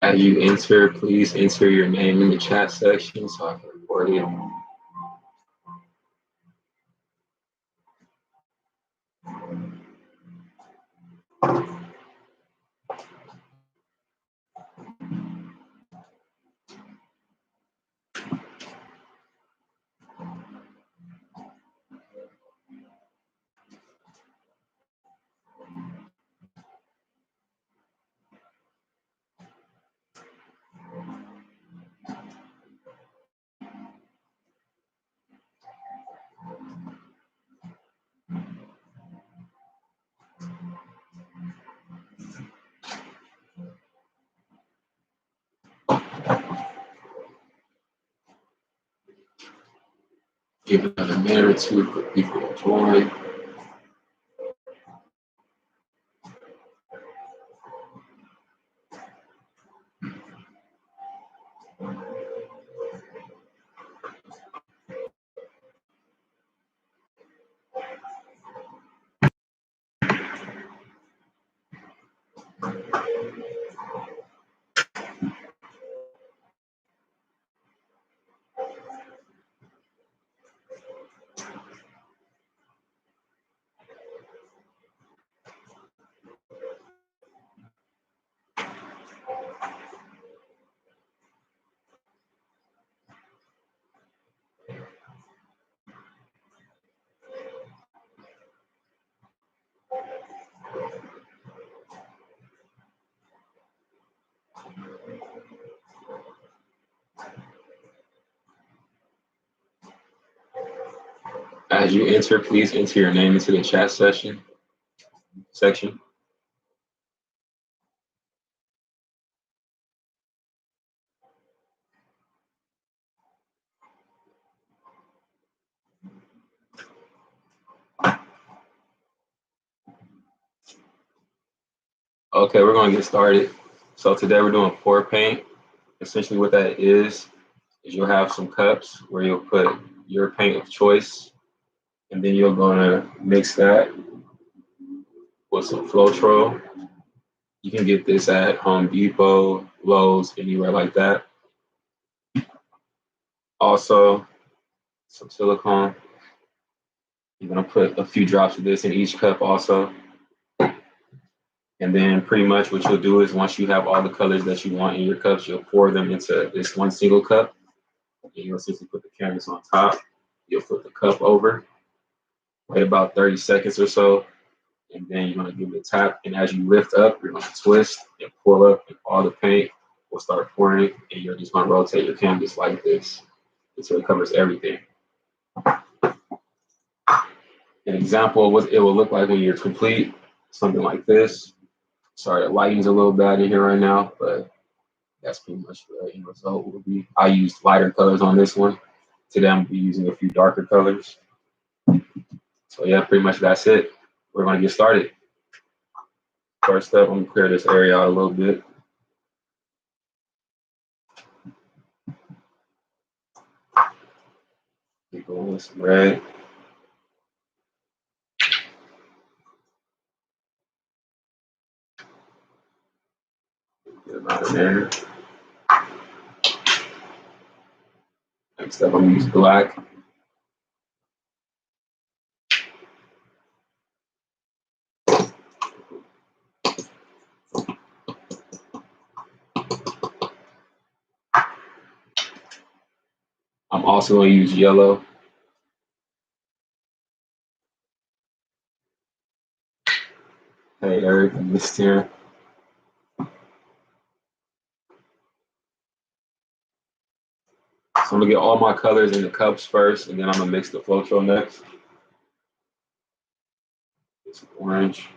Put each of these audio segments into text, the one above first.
As you enter, please enter your name in the chat section so I can record it. Give it another minute or two for people to join. As you enter, please enter your name into the chat section. Okay, we're going to get started. So today we're doing pour paint. Essentially what that is you'll have some cups where you'll put your paint of choice, and then you're going to mix that with some Floetrol. You can get this at Home Depot, Lowe's, anywhere like that. Also, some silicone. You're going to put a few drops of this in each cup also. And then pretty much what you'll do is once you have all the colors that you want in your cups, you'll pour them into this one single cup. And you'll simply put the canvas on top. You'll flip the cup over, wait about 30 seconds or so, and then you're going to give it a tap. And as you lift up, you're going to twist and pull up, and all the paint will start pouring. And you're just going to rotate your canvas like this until it covers everything. An example of what it will look like when you're complete, something like this. Sorry, the lighting's a little bad in here right now, but that's pretty much the end result will be. I used lighter colors on this one. Today I'm going to be using a few darker colors. So yeah, pretty much that's it. We're going to get started. First up, I'm going to clear this area out a little bit. Keep going with some red. Get them out of there. Next up, I'm going to use black. I'm also going to use yellow. Hey, Eric, I missed here. So I'm going to get all my colors in the cups first, and then I'm going to mix the Floetrol next. Get some orange.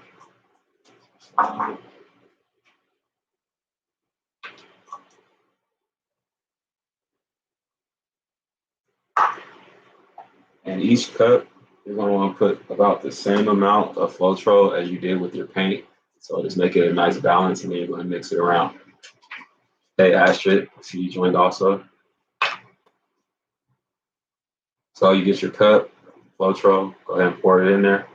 And each cup, you're going to want to put about the same amount of Floetrol as you did with your paint. So just make it a nice balance, and then you're going to mix it around. Hey, Astrid, I see you joined also. So you get your cup, Floetrol, go ahead and pour it in there.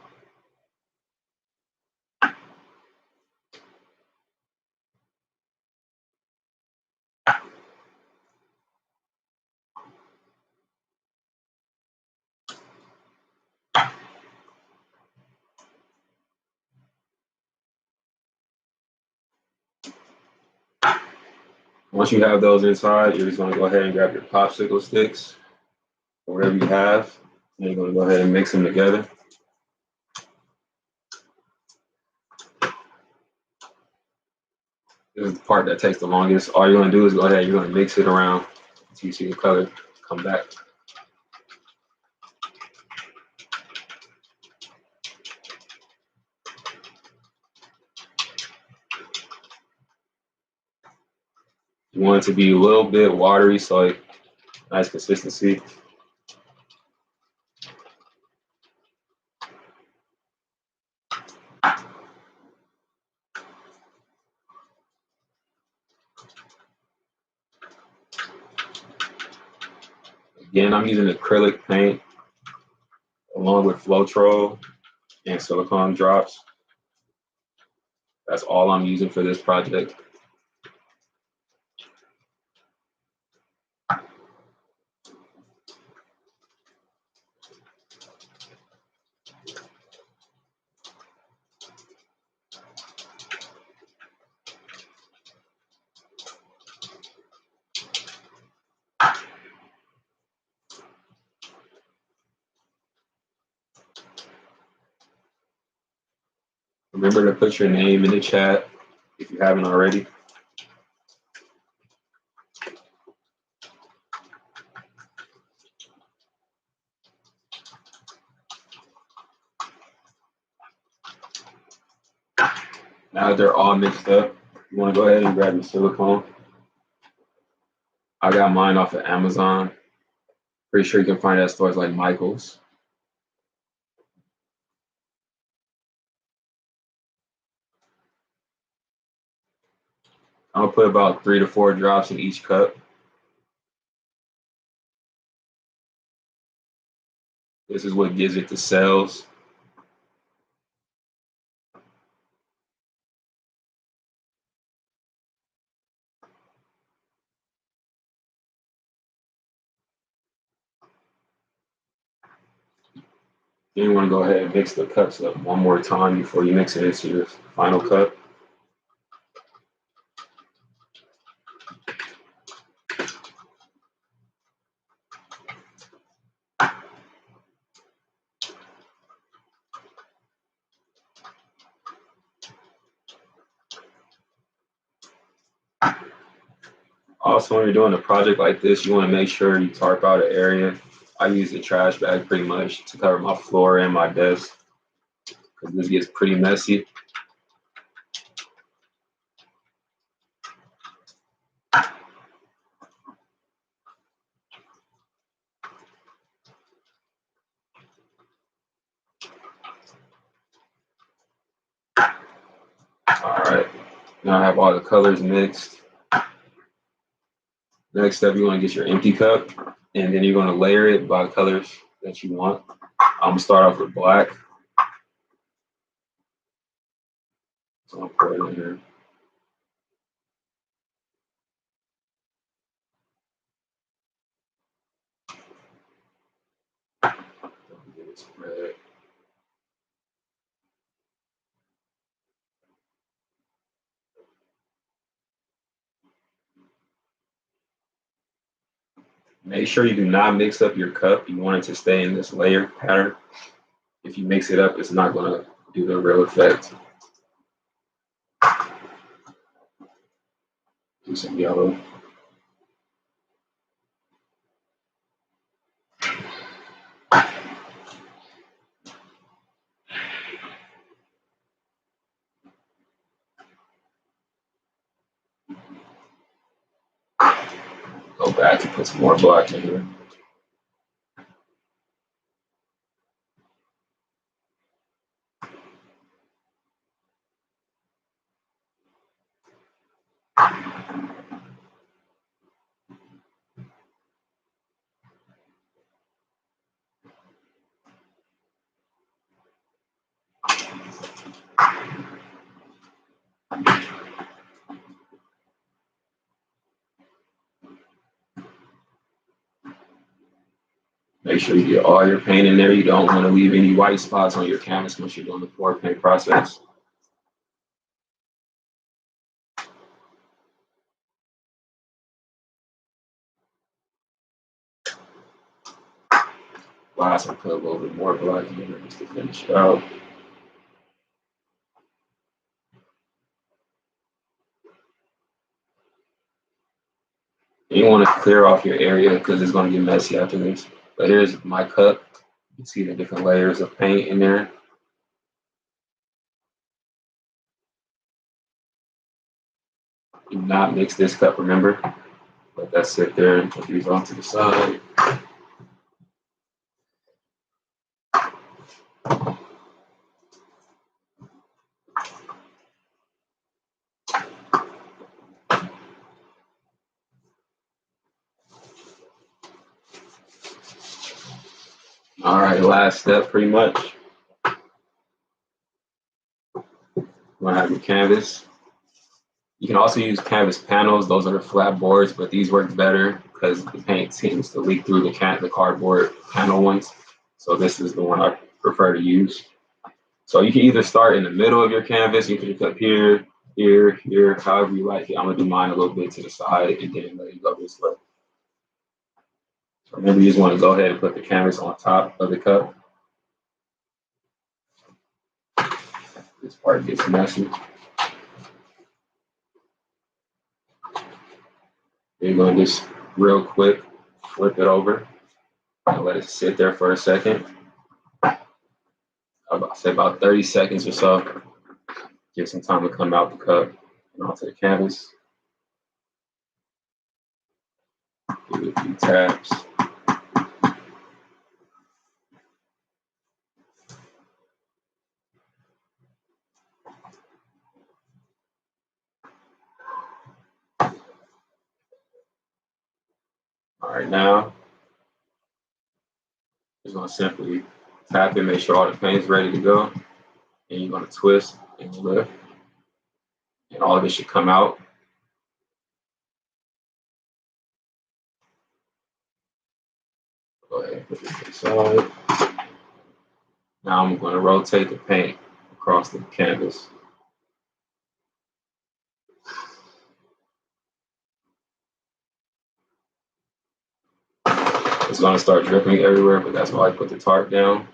Once you have those inside, you're just going to go ahead and grab your popsicle sticks or whatever you have, and you're going to go ahead and mix them together. This is the part that takes the longest. All you're going to do is go ahead, you're going to mix it around until you see the color come back. You want it to be a little bit watery, so like nice consistency. Again, I'm using acrylic paint along with Floetrol and silicone drops. That's all I'm using for this project. Remember to put your name in the chat if you haven't already. Now that they're all mixed up, you want to go ahead and grab your silicone. I got mine off of Amazon. Pretty sure you can find it at stores like Michael's. I'll put about 3 to 4 drops in each cup. This is what gives it the cells. Then you want to go ahead and mix the cups up one more time before you mix it into your final cup. Also, when you're doing a project like this, you want to make sure you tarp out an area. I use a trash bag pretty much to cover my floor and my desk because this gets pretty messy. All right, now I have all the colors mixed. Next step, you want to get your empty cup, and then you're going to layer it by the colors that you want. I'm going to start off with black. So I'll pour it in here. Get it spread. Make sure you do not mix up your cup. You want it to stay in this layer pattern. If you mix it up, it's not going to do the real effect. Do some yellow. Go back and put some more black in here. Make sure you get all your paint in there. You don't want to leave any white spots on your canvas once you're doing the pour paint process. Last, I put a little bit more black in there just to finish it out. You want to clear off your area because it's going to get messy after this. But here's my cup. You can see the different layers of paint in there. Do not mix this cup, remember? Let that sit there and put these off to the side. All right, last step pretty much. You're gonna have your canvas. You can also use canvas panels. Those are the flat boards, but these work better because the paint seems to leak through the cardboard panel ones. So this is the one I prefer to use. So you can either start in the middle of your canvas. You can put here, here, here, however you like it. I'm gonna do mine a little bit to the side and then let it go this way. So remember, you just want to go ahead and put the canvas on top of the cup. This part gets messy. You're going to just real quick flip it over and let it sit there for a second. I'll say about 30 seconds or so. Give some time to come out the cup and onto the canvas. Give it a few taps. All right, now just going to simply tap it, make sure all the paint's ready to go. And you're going to twist and lift. And all of it should come out. Go ahead and put this to the side. Now I'm going to rotate the paint across the canvas. It's going to start dripping everywhere, but that's why I put the tarp down.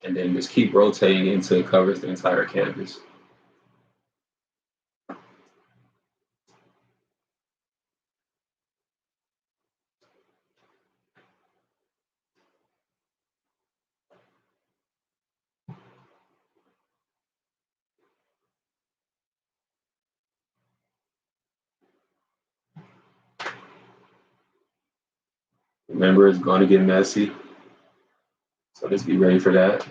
And then just keep rotating until it covers the entire canvas. Remember, it's going to get messy, so just be ready for that.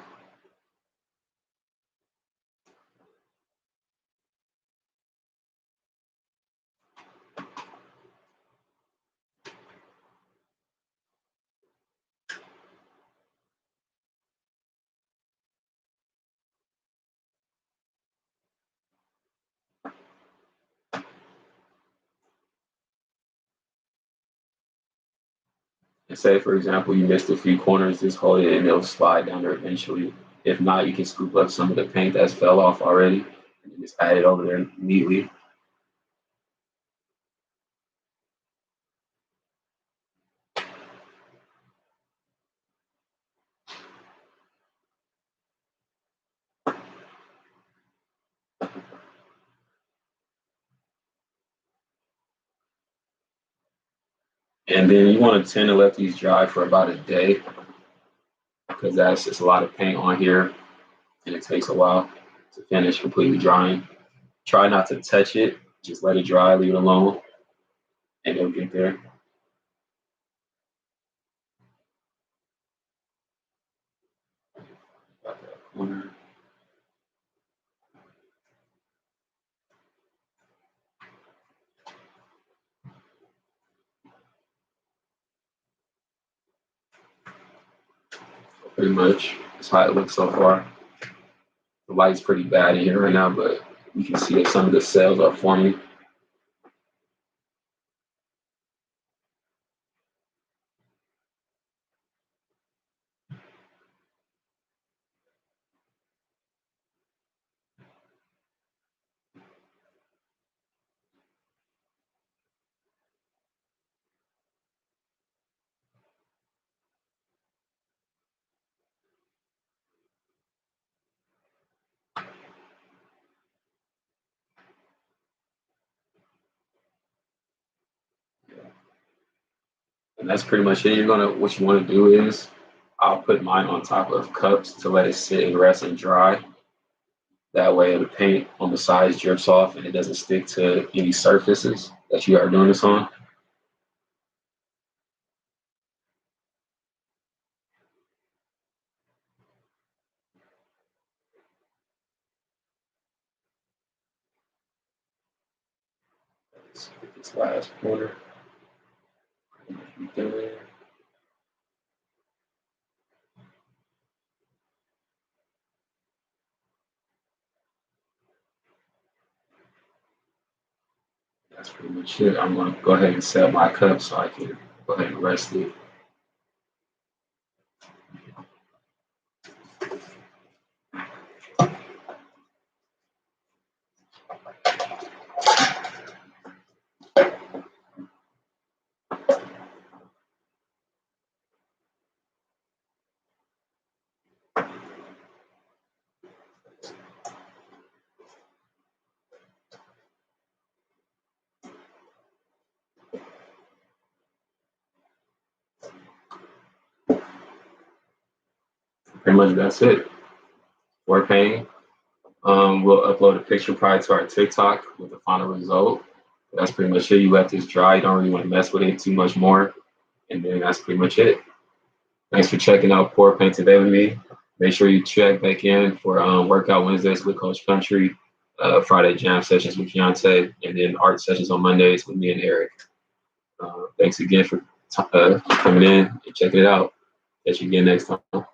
And say, for example, you missed a few corners, just hold it and it'll slide down there eventually. If not, you can scoop up some of the paint that's fell off already and just add it over there neatly. And then you want to tend to let these dry for about a day because that's just a lot of paint on here and it takes a while to finish completely drying. Try not to touch it, just let it dry, leave it alone, and it'll get there. Pretty much that's how it looks so far. The light's pretty bad in here right now, but you can see that some of the cells are forming. And that's pretty much it. What you want to do is I'll put mine on top of cups to let it sit and rest and dry. That way the paint on the sides drips off and it doesn't stick to any surfaces that you are doing this on. Let's get this last corner. That's pretty much it. I'm going to go ahead and set my cup so I can go ahead and rest it. Pretty much that's it. For painting. We'll upload a picture prior to our TikTok with the final result. That's pretty much it. You let this dry. You don't really want to mess with it too much more. And then that's pretty much it. Thanks for checking out Pour Paint today with me. Make sure you check back in for Workout Wednesdays with Coach Country, Friday jam sessions with Keontae, and then art sessions on Mondays with me and Eric. Thanks again for coming in and checking it out. Catch you again next time.